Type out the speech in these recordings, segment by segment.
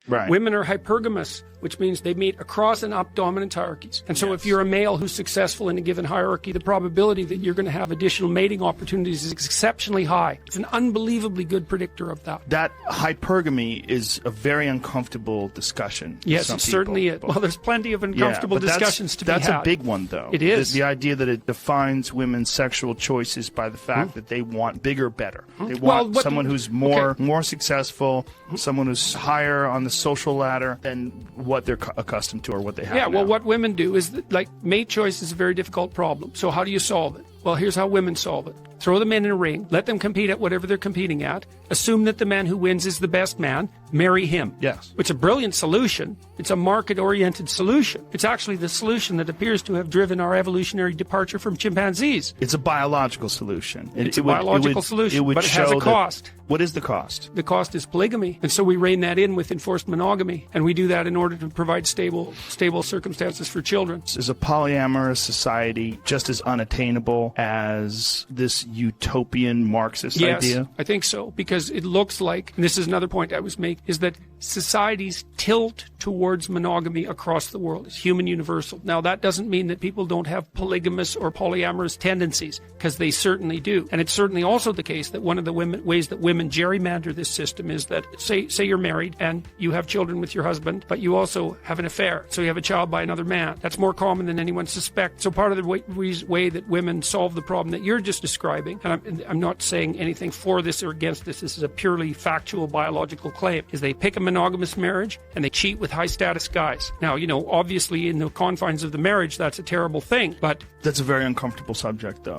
Right. Women are hypergamous, which means they meet across and up dominant hierarchies. And so if you're a male who's successful in a given hierarchy, the probability that you're going to have additional mating opportunities is exceptionally high. It's an unbelievably good predictor of that. That hypergamy is a very uncomfortable discussion. Yes, it certainly is. Well, there's plenty of uncomfortable discussions to be had. That's a big one, though. It is. The idea that it defines women's sexual choices by the fact that they want bigger, better. They want someone who's more successful, someone who's higher on the social ladder than what they're accustomed to or what they have now. Well, what women do is that, like, mate choice is a very difficult problem. So how do you solve it? Well, here's how women solve it. Throw them in a ring, let them compete at whatever they're competing at, assume that the man who wins is the best man, marry him. Yes. It's a brilliant solution. It's a market-oriented solution. It's actually the solution that appears to have driven our evolutionary departure from chimpanzees. It's a biological solution. It's a biological solution, but it has a cost. What is the cost? The cost is polygamy. And so we rein that in with enforced monogamy. And we do that in order to provide stable circumstances for children. Is a polyamorous society just as unattainable as this utopian Marxist idea? Yes, I think so, because it looks like, and this is another point I was making, is that societies tilt towards monogamy across the world. It's human universal. Now, that doesn't mean that people don't have polygamous or polyamorous tendencies, because they certainly do. And it's certainly also the case that one of the ways that women gerrymander this system is that, say you're married and you have children with your husband, but you also have an affair, so you have a child by another man. That's more common than anyone suspects. So part of the way that women solve the problem that you're just describing, and I'm not saying anything for this or against this, this is a purely factual biological claim, is they pick a monogamous marriage and they cheat with high status guys. Now, obviously in the confines of the marriage, that's a terrible thing, but that's a very uncomfortable subject, though,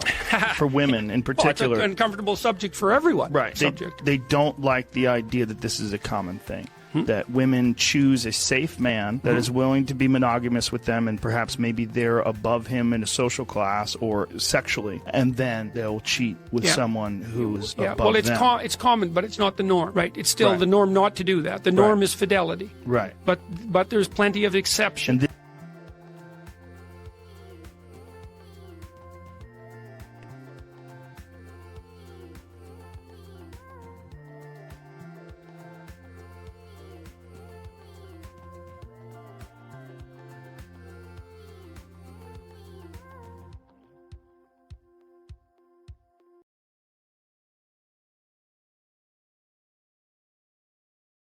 for women in particular. It's an uncomfortable subject for everyone. Right. They don't like the idea that this is a common thing. That women choose a safe man that is willing to be monogamous with them, and perhaps maybe they're above him in a social class or sexually, and then they'll cheat with someone who's above them. Well, it's common, but it's not the norm, right? It's still the norm not to do that. The norm is fidelity. Right. But there's plenty of exceptions.